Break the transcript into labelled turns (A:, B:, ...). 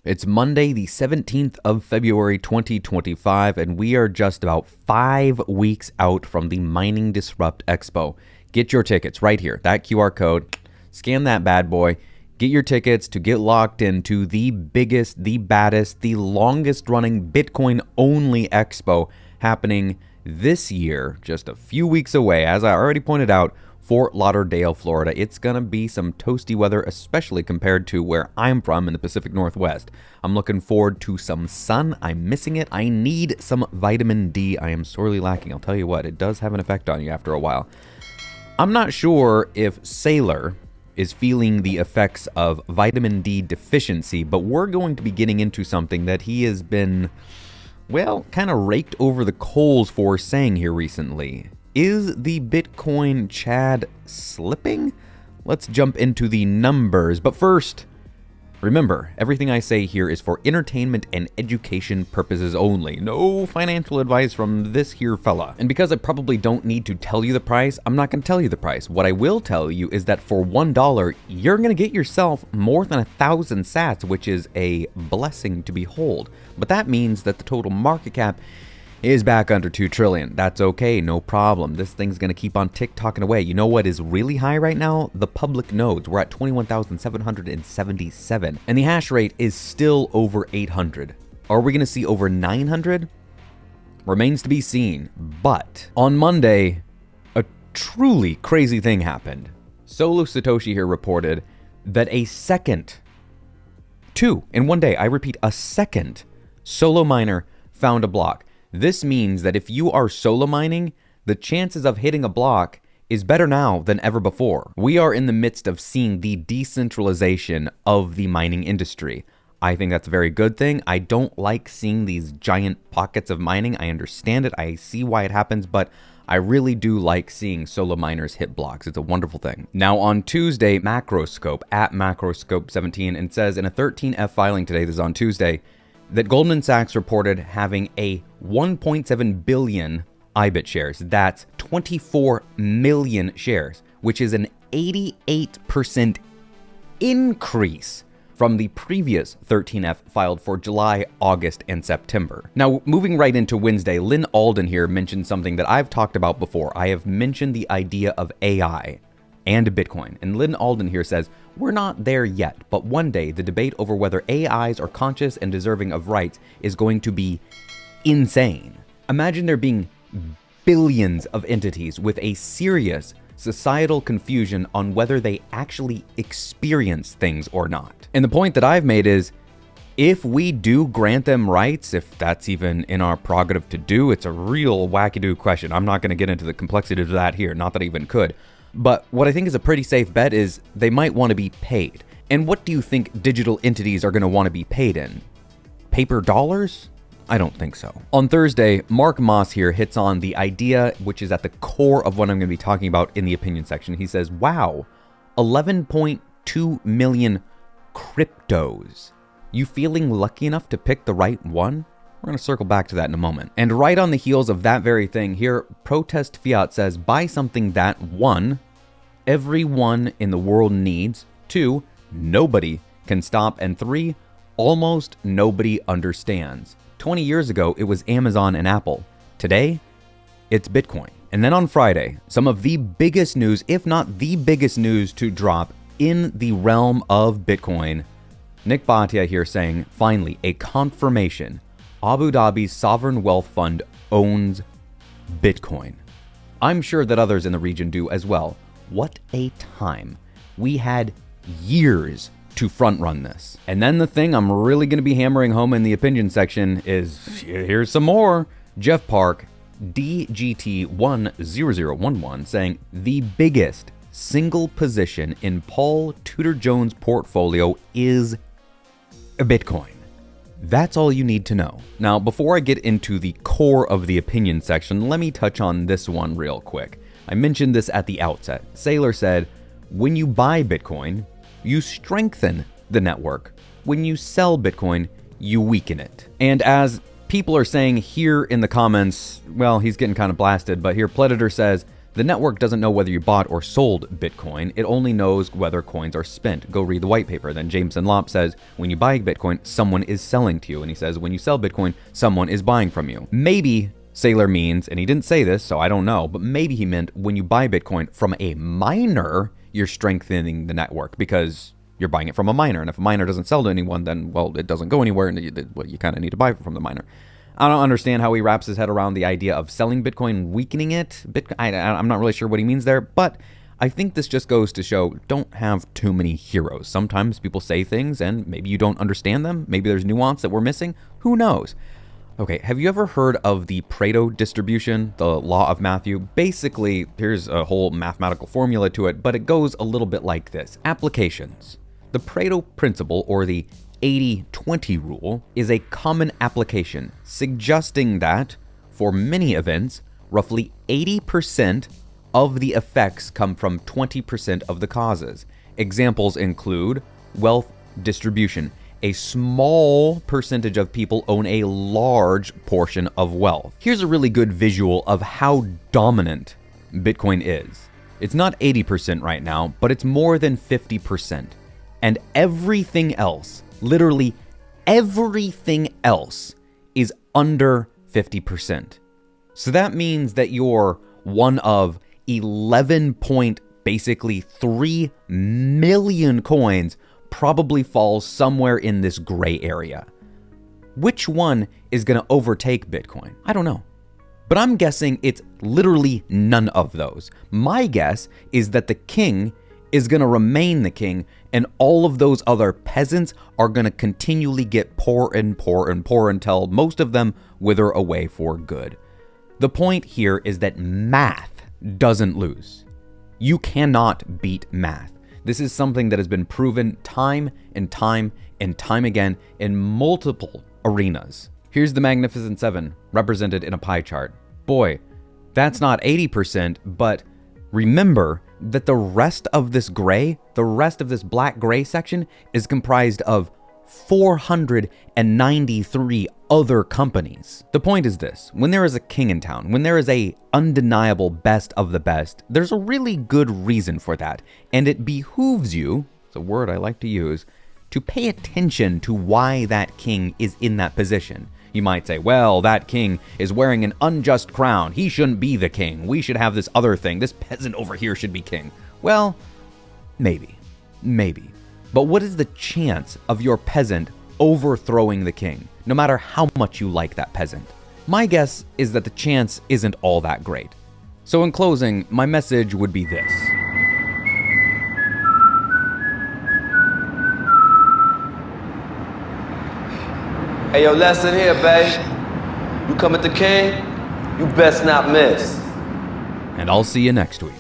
A: It's Monday, the 17th of February, 2025, and we are just about 5 weeks out from the Mining Disrupt Expo. Get your tickets right here, that QR code, scan that bad boy, get your tickets to get locked into the biggest, the baddest, the longest running Bitcoin-only expo happening this year, just a few weeks away. As I already pointed out, Fort Lauderdale, Florida. It's going to be some toasty weather, especially compared to where I'm from in the Pacific Northwest. I'm looking forward to some sun. I'm missing it. I need some vitamin D. I am sorely lacking. I'll tell you what, it does have an effect on you after a while. I'm not sure if Sailor is feeling the effects of vitamin D deficiency, but we're going to be getting into something that he has been, well, kind of raked over the coals for saying here recently. Is the Bitcoin Chad slipping? Let's jump into the numbers. But first, remember, everything I say here is for entertainment and education purposes only. No financial advice from this here fella. And because I probably don't need to tell you the price, I'm not going to tell you the price. What I will tell you is that for $1, you're going to get yourself more than 1,000 sats, which is a blessing to behold. But that means that the total market cap is back under 2 trillion. That's okay, no problem. This thing's gonna keep on tick-tocking away. You know what is really high right now? The public nodes. We're at 21,777, and the hash rate is still over 800. Are we gonna see over 900? Remains to be seen. But on Monday, a truly crazy thing happened. Solo Satoshi here reported that a second, 2 in one day, I repeat, a second solo miner found a block. This means that if you are solo mining, the chances of hitting a block is better now than ever before. We are in the midst of seeing the decentralization of the mining industry. I think that's a very good thing. I don't like seeing these giant pockets of mining. I understand it. I see why it happens, but I really do like seeing solo miners hit blocks. It's a wonderful thing. Now on Tuesday, Macroscope at Macroscope17, and says in a 13F filing today, this is on Tuesday, that Goldman Sachs reported having a 1.7 billion IBIT shares. That's 24 million shares, which is an 88% increase from the previous 13F filed for July, August, and September. Now, moving right into Wednesday, Lynn Alden here mentioned something that I've talked about before. I have mentioned the idea of AI and Bitcoin. And Lynn Alden here says, we're not there yet, but one day the debate over whether AIs are conscious and deserving of rights is going to be insane. Imagine there being billions of entities with a serious societal confusion on whether they actually experience things or not. And the point that I've made is, if we do grant them rights, if that's even in our prerogative to do, it's a real wackadoo question. I'm not going to get into the complexities of that here, not that I even could. But what I think is a pretty safe bet is they might want to be paid. And what do you think digital entities are going to want to be paid in? Paper dollars? I don't think so. On Thursday, Mark Moss here hits on the idea, which is at the core of what I'm going to be talking about in the opinion section. He says, wow, 11.2 million cryptos. You feeling lucky enough to pick the right one? We're going to circle back to that in a moment. And right on the heels of that very thing here, Protest Fiat says, buy something that 1, everyone in the world needs, 2, nobody can stop, and 3, almost nobody understands. 20 years ago, it was Amazon and Apple. Today, it's Bitcoin. And then on Friday, some of the biggest news, if not the biggest news to drop in the realm of Bitcoin. Nick Bhatia here saying, finally, a confirmation. Abu Dhabi's sovereign wealth fund owns Bitcoin. I'm sure that others in the region do as well. What a time. We had years to front run this. And then the thing I'm really going to be hammering home in the opinion section is, here's some more. Jeff Park, DGT10011, saying the biggest single position in Paul Tudor Jones' portfolio is Bitcoin. That's all you need to know. Now, before I get into the core of the opinion section, let me touch on this one real quick. I mentioned this at the outset. Sailor said, when you buy Bitcoin, you strengthen the network. When you sell Bitcoin, you weaken it. And as people are saying here in the comments, well, he's getting kind of blasted, but here Predator says, The network doesn't know whether you bought or sold Bitcoin. It only knows whether coins are spent. Go read the white paper. Then Jameson Lopp says, when you buy Bitcoin, someone is selling to you. And he says, when you sell Bitcoin, someone is buying from you. Maybe Saylor means, and he didn't say this, so I don't know, but maybe he meant when you buy Bitcoin from a miner, you're strengthening the network because you're buying it from a miner. And if a miner doesn't sell to anyone, then, well, it doesn't go anywhere, and you kind of need to buy from the miner. I don't understand how he wraps his head around the idea of selling Bitcoin, weakening it. I'm not really sure what he means there, but I think this just goes to show, don't have too many heroes. Sometimes people say things and maybe you don't understand them. Maybe there's nuance that we're missing. Who knows? Okay, have you ever heard of the Pareto distribution, the law of Matthew? Basically, here's a whole mathematical formula to it, but it goes a little bit like this. Applications. The Pareto principle, or the 80-20 rule, is a common application, suggesting that, for many events, roughly 80% of the effects come from 20% of the causes. Examples include wealth distribution. A small percentage of people own a large portion of wealth. Here's a really good visual of how dominant Bitcoin is. It's not 80% right now, but it's more than 50%. And everything else, literally everything else, is under 50%. So that means that you're one of 3 million coins probably falls somewhere in this gray area. Which one is going to overtake Bitcoin? I don't know. But I'm guessing it's literally none of those. My guess is that the king is going to remain the king, and all of those other peasants are going to continually get poor and poor and poor until most of them wither away for good. The point here is that math doesn't lose. You cannot beat math. This is something that has been proven time and time and time again in multiple arenas. Here's the Magnificent Seven represented in a pie chart. Boy, that's not 80%, but remember that the rest of this gray, the rest of this black gray section is comprised of 493 other companies. The point is this: when there is a king in town, when there is a undeniable best of the best, there's a really good reason for that. And it behooves you, it's a word I like to use, to pay attention to why that king is in that position. You might say, well, that king is wearing an unjust crown. He shouldn't be the king. We should have this other thing. This peasant over here should be king. Well, maybe. But what is the chance of your peasant overthrowing the king, no matter how much you like that peasant? My guess is that the chance isn't all that great. So in closing, my message would be this.
B: Hey, yo, lesson here, babe. You come at the king, you best not miss.
A: And I'll see you next week.